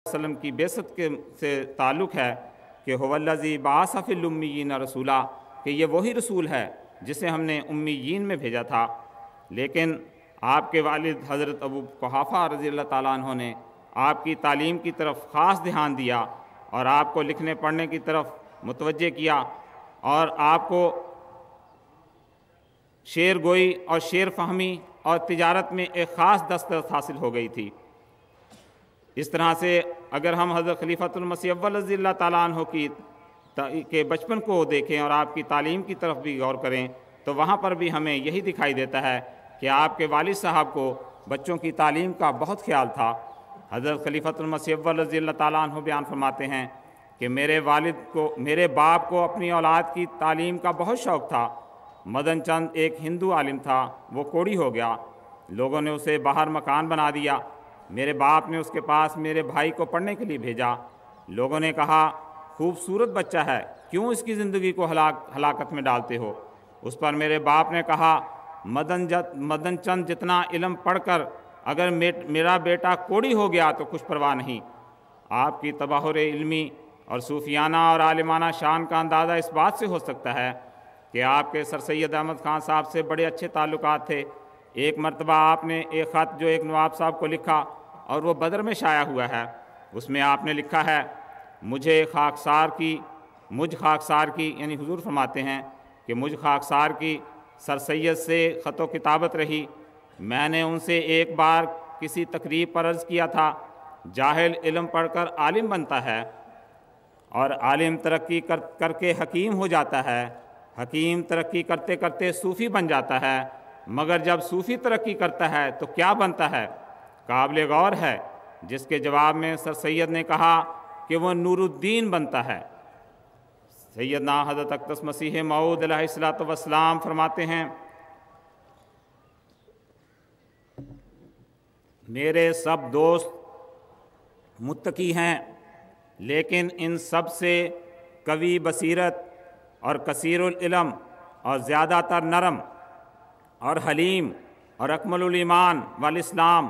وسلم کی بعثت کے سے تعلق ہے کہ ہوالذی بعث فی الامیین رسولا، کہ یہ وہی رسول ہے جسے ہم نے امیین میں بھیجا تھا۔ لیکن آپ کے والد حضرت ابو قحافہ رضی اللہ تعالیٰ عنہ نے آپ کی تعلیم کی طرف خاص دھیان دیا اور آپ کو لکھنے پڑھنے کی طرف متوجہ کیا، اور آپ کو شعر گوئی اور شعر فہمی اور تجارت میں ایک خاص دسترس حاصل ہو گئی تھی۔ اس طرح سے اگر ہم حضرت خلیفۃ المسیح اول رضی اللہ تعالیٰ عنہ کے بچپن کو دیکھیں اور آپ کی تعلیم کی طرف بھی غور کریں تو وہاں پر بھی ہمیں یہی دکھائی دیتا ہے کہ آپ کے والد صاحب کو بچوں کی تعلیم کا بہت خیال تھا۔ حضرت خلیفۃ المسیح اول رضی اللہ تعالیٰ عنہ بیان فرماتے ہیں کہ میرے باپ کو اپنی اولاد کی تعلیم کا بہت شوق تھا۔ مدن چند ایک ہندو عالم تھا، وہ کوڑی ہو گیا، لوگوں نے اسے باہر مکان بنا دیا۔ میرے باپ نے اس کے پاس میرے بھائی کو پڑھنے کے لیے بھیجا۔ لوگوں نے کہا خوبصورت بچہ ہے، کیوں اس کی زندگی کو ہلاکت میں ڈالتے ہو؟ اس پر میرے باپ نے کہا مدن چند جتنا علم پڑھ کر اگر میرا بیٹا کوڑی ہو گیا تو کچھ پرواہ نہیں۔ آپ کی تبحر علمی اور صوفیانہ اور عالمانہ شان کا اندازہ اس بات سے ہو سکتا ہے کہ آپ کے سر سید احمد خان صاحب سے بڑے اچھے تعلقات تھے۔ ایک مرتبہ آپ نے ایک خط جو ایک نواب صاحب کو لکھا اور وہ بدر میں شائع ہوا ہے، اس میں آپ نے لکھا ہے مجھ خاکسار کی یعنی حضور فرماتے ہیں کہ مجھ خاکسار کی سر سید سے خط و کتابت رہی۔ میں نے ان سے ایک بار کسی تقریب پر عرض کیا تھا جاہل علم پڑھ کر عالم بنتا ہے اور عالم ترقی کر کے حکیم ہو جاتا ہے، حکیم ترقی کرتے کرتے صوفی بن جاتا ہے، مگر جب صوفی ترقی کرتا ہے تو کیا بنتا ہے؟ قابل غور ہے۔ جس کے جواب میں سر سید نے کہا کہ وہ نور الدین بنتا ہے۔ سیدنا حضرت اقدس مسیح موعود علیہ الصلوۃ والسلام فرماتے ہیں میرے سب دوست متقی ہیں، لیکن ان سب سے قوی بصیرت اور کثیر العلم اور زیادہ تر نرم اور حلیم اور اکمل الایمان والاسلام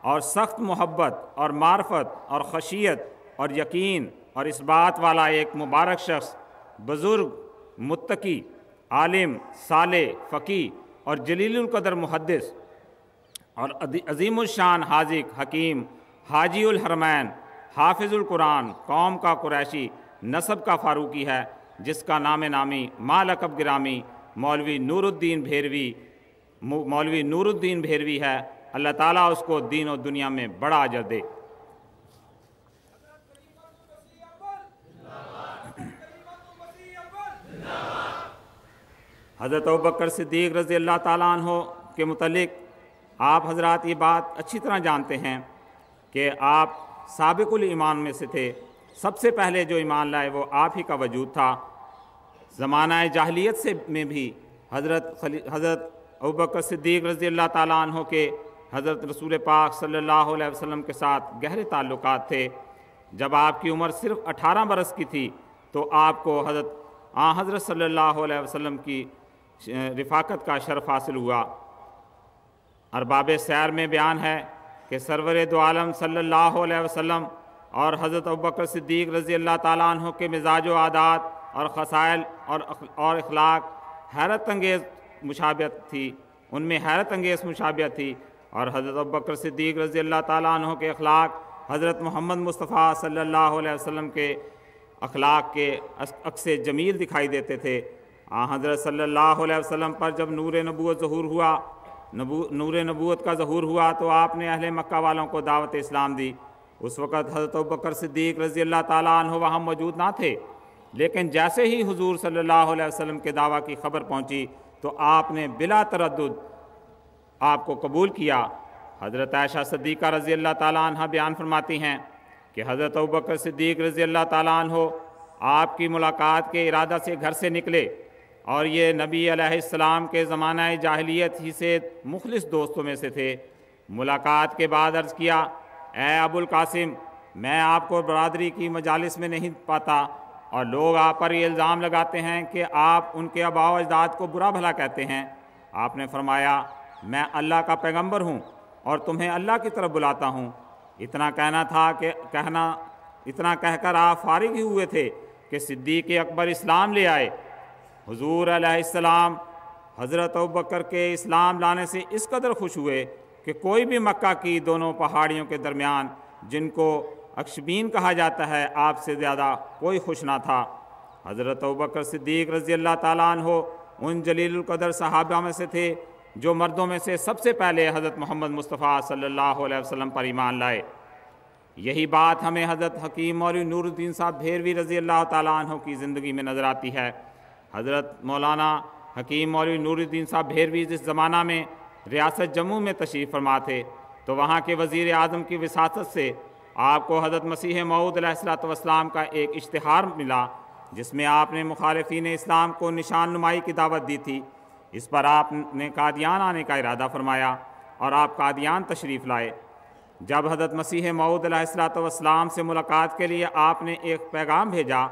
اور سخت محبت اور معرفت اور خشیت اور یقین اور اس بات والا ایک مبارک شخص، بزرگ، متقی، عالم، صالح، فقی اور جلیل القدر محدث اور عظیم الشان حاذق، حکیم، حاجی الحرمین، حافظ القرآن، قوم کا قریشی، نسب کا فاروقی ہے، جس کا نام نامی ما لقب گرامی مولوی نور الدین بھیروی ہے۔ اللہ تعالیٰ اس کو دین و دنیا میں بڑا اجر دے۔ حضرت ابوبکر صدیق رضی اللہ تعالیٰ عنہ کے متعلق آپ حضرات یہ بات اچھی طرح جانتے ہیں کہ آپ سابق الایمان میں سے تھے۔ سب سے پہلے جو ایمان لائے وہ آپ ہی کا وجود تھا۔ زمانہ جاہلیت میں بھی حضرت ابوبکر صدیق رضی اللہ تعالیٰ عنہ کے حضرت رسول پاک صلی اللہ علیہ وسلم کے ساتھ گہرے تعلقات تھے۔ جب آپ کی عمر صرف 18 برس کی تھی تو آپ کو حضرت صلی اللہ علیہ وسلم کی رفاقت کا شرف حاصل ہوا۔ ارباب سیر میں بیان ہے کہ سرور دو عالم صلی اللہ علیہ وسلم اور حضرت ابوبکر صدیق رضی اللہ تعالیٰ عنہ کے مزاج و عادات اور خصائل اور اخلاق حیرت انگیز مشابہت تھی، ان میں حیرت انگیز مشابہت تھی، اور حضرت ابوبکر صدیق رضی اللہ تعالیٰ عنہ کے اخلاق حضرت محمد مصطفیٰ صلی اللہ علیہ وسلم کے اخلاق کے عکس جمیل دکھائی دیتے تھے۔ حضرت صلی اللہ علیہ وسلم پر جب نور نبوت کا ظہور ہوا تو آپ نے اہل مکہ والوں کو دعوت اسلام دی۔ اس وقت حضرت ابوبکر صدیق رضی اللہ تعالیٰ عنہ وہاں موجود نہ تھے، لیکن جیسے ہی حضور صلی اللہ علیہ وسلم کے دعویٰ کی خبر پہنچی تو آپ نے بلا تردد آپ کو قبول کیا۔ حضرت عائشہ صدیقہ رضی اللہ تعالیٰ عنہ بیان فرماتی ہیں کہ حضرت ابوبکر صدیق رضی اللہ تعالیٰ عنہ آپ کی ملاقات کے ارادہ سے گھر سے نکلے، اور یہ نبی علیہ السلام کے زمانہ جاہلیت ہی سے مخلص دوستوں میں سے تھے۔ ملاقات کے بعد عرض کیا اے ابو القاسم، میں آپ کو برادری کی مجالس میں نہیں پاتا، اور لوگ آپ پر یہ الزام لگاتے ہیں کہ آپ ان کے آباء و اجداد کو برا بھلا کہتے ہیں۔ آپ نے فرمایا میں اللہ کا پیغمبر ہوں اور تمہیں اللہ کی طرف بلاتا ہوں۔ اتنا کہہ کر آپ فارغ ہی ہوئے تھے کہ صدیق اکبر اسلام لے آئے۔ حضور علیہ السلام حضرت ابوبکر کے اسلام لانے سے اس قدر خوش ہوئے کہ کوئی بھی مکہ کی دونوں پہاڑیوں کے درمیان، جن کو اکشبین کہا جاتا ہے، آپ سے زیادہ کوئی خوش نہ تھا۔ حضرت ابوبکر صدیق رضی اللہ تعالیٰ عنہ ان جلیل القدر صحابہ میں سے تھے جو مردوں میں سے سب سے پہلے حضرت محمد مصطفیٰ صلی اللہ علیہ وسلم پر ایمان لائے۔ یہی بات ہمیں حضرت حکیم مولوی نور الدین صاحب بھیروی رضی اللہ تعالیٰ عنہ کی زندگی میں نظر آتی ہے۔ حضرت مولانا حکیم مولوی نور الدین صاحب بھیروی جس زمانہ میں ریاست جموں میں تشریف فرما تھے تو وہاں کے وزیر اعظم کی وساطت سے آپ کو حضرت مسیح موعود علیہ السلام کا ایک اشتہار ملا، جس میں آپ نے مخالفین اسلام کو نشان نمائی کی دعوت دی تھی۔ اس پر آپ نے قادیان آنے کا ارادہ فرمایا اور آپ قادیان تشریف لائے۔ جب حضرت مسیح موعود علیہ السلام سے ملاقات کے لیے آپ نے ایک پیغام بھیجا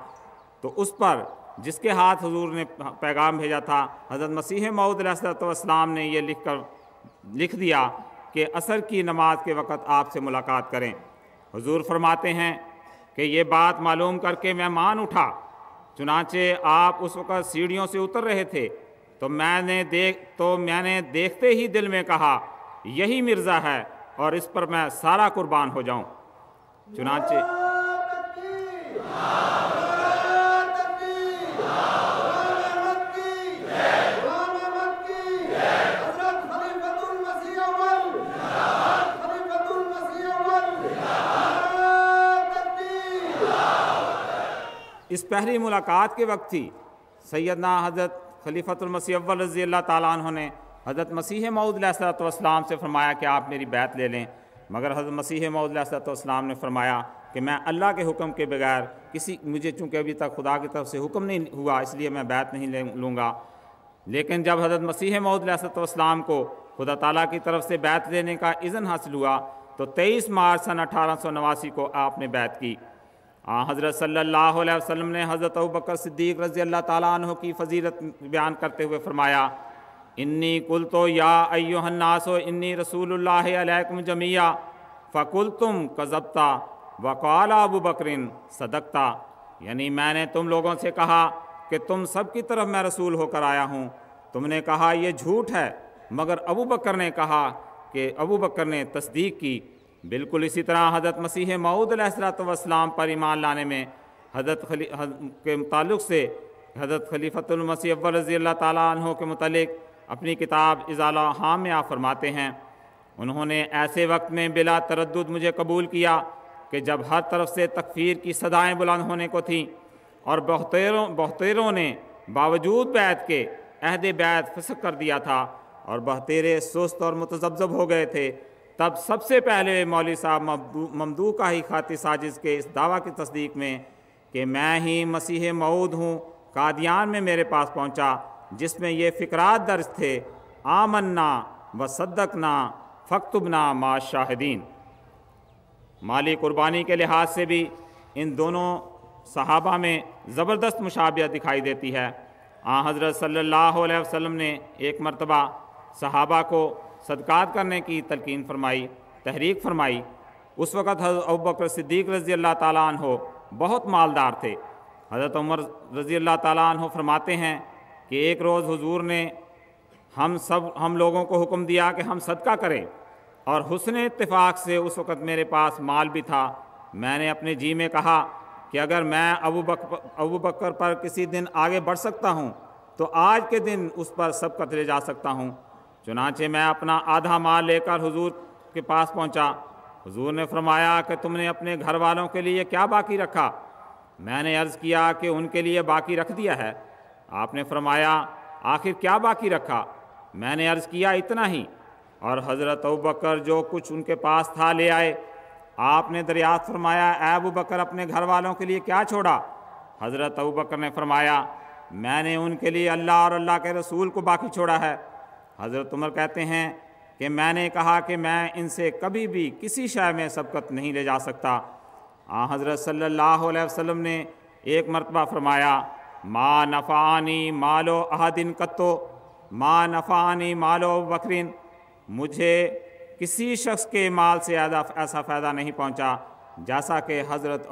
تو اس پر جس کے ہاتھ حضور نے پیغام بھیجا تھا، حضرت مسیح موعود علیہ السلام نے یہ لکھ دیا کہ عصر کی نماز کے وقت آپ سے ملاقات کریں۔ حضور فرماتے ہیں کہ یہ بات معلوم کر کے میں مان اٹھا، چنانچہ آپ اس وقت سیڑھیوں سے اتر رہے تھے تو میں نے دیکھتے ہی دل میں کہا یہی مرزا ہے اور اس پر میں سارا قربان ہو جاؤں۔ چنانچہ اس پہلی ملاقات کے وقت ہی سیدنا حضرت خلیفۃ المسیح اول رضی اللہ تعالیٰ عنہ نے حضرت مسیح موعود علیہ السلام سے فرمایا کہ آپ میری بیعت لے لیں، مگر حضرت مسیح موعود علیہ السلام نے فرمایا کہ میں اللہ کے حکم کے بغیر مجھے چونکہ ابھی تک خدا کی طرف سے حکم نہیں ہوا، اس لیے میں بیعت نہیں لوں گا۔ لیکن جب حضرت مسیح موعود علیہ السلام کو خدا تعالیٰ کی طرف سے بیعت لینے کا اذن حاصل ہوا تو 23 مارچ سن 1889 کو آپ نے بیعت کی۔ حضرت صلی اللہ علیہ وسلم نے حضرت ابوبکر صدیق رضی اللہ تعالیٰ عنہ کی فضیلت بیان کرتے ہوئے فرمایا، انی قلتو یا ایھا الناس انی رسول اللہ علیکم جمیعا فقلتم کذبتا وقال ابوبکر صدقتا، یعنی میں نے تم لوگوں سے کہا کہ تم سب کی طرف میں رسول ہو کر آیا ہوں، تم نے کہا یہ جھوٹ ہے، مگر ابوبکر نے تصدیق کی۔ بالکل اسی طرح حضرت مسیح موعود علیہ السلام پر ایمان لانے میں حضرت کے متعلق سے حضرت خلیفۃ المسیح اول رضی اللہ تعالیٰ عنہ کے متعلق اپنی کتاب اضالہ حام میں آپ فرماتے ہیں، انہوں نے ایسے وقت میں بلا تردد مجھے قبول کیا کہ جب ہر طرف سے تکفیر کی صدائیں بلند ہونے کو تھیں اور بہتیروں نے باوجود بیعت کے عہد بیعت فسخ کر دیا تھا اور بہتیرے سست اور متذبذب ہو گئے تھے، تب سب سے پہلے مولوی صاحب ممدوح کا ہی خاطی ساجز کے اس دعویٰ کی تصدیق میں کہ میں ہی مسیح موعود ہوں، قادیان میں میرے پاس پہنچا، جس میں یہ فقرات درج تھے، آمنا و صدقنا فاکتبنا مع الشاہدین۔ مالی قربانی کے لحاظ سے بھی ان دونوں صحابہ میں زبردست مشابہت دکھائی دیتی ہے۔ حضرت صلی اللہ علیہ وسلم نے ایک مرتبہ صحابہ کو صدقات کرنے کی تحریک فرمائی۔ اس وقت حضرت ابوبکر صدیق رضی اللہ تعالیٰ عنہ بہت مالدار تھے۔ حضرت عمر رضی اللہ تعالیٰ عنہ فرماتے ہیں کہ ایک روز حضور نے ہم لوگوں کو حکم دیا کہ ہم صدقہ کریں، اور حسن اتفاق سے اس وقت میرے پاس مال بھی تھا۔ میں نے اپنے جی میں کہا کہ اگر میں ابوبکر پر کسی دن آگے بڑھ سکتا ہوں تو آج کے دن اس پر سبقت لے جا سکتا ہوں۔ چنانچہ میں اپنا آدھا مال لے کر حضور کے پاس پہنچا۔ حضور نے فرمایا کہ تم نے اپنے گھر والوں کے لیے کیا باقی رکھا؟ میں نے عرض کیا کہ ان کے لیے باقی رکھ دیا ہے۔ آپ نے فرمایا آخر کیا باقی رکھا؟ میں نے عرض کیا اتنا ہی، اور حضرت ابوبکر جو کچھ ان کے پاس تھا لے آئے۔ آپ نے دریافت فرمایا اے ابوبکر اپنے گھر والوں کے لیے کیا چھوڑا؟ حضرت ابوبکر نے فرمایا میں نے ان کے لیے اللہ اور اللہ کے رسول کو باقی چھوڑا ہے۔ حضرت عمر کہتے ہیں کہ میں نے کہا کہ میں ان سے کبھی بھی کسی شے میں سبقت نہیں لے جا سکتا۔ حضرت صلی اللہ علیہ وسلم نے ایک مرتبہ فرمایا ما نفعنی مالو احد قطو ما نفعنی مالو بکرین، مجھے کسی شخص کے مال سے ایسا فائدہ نہیں پہنچا جیسا کہ حضرت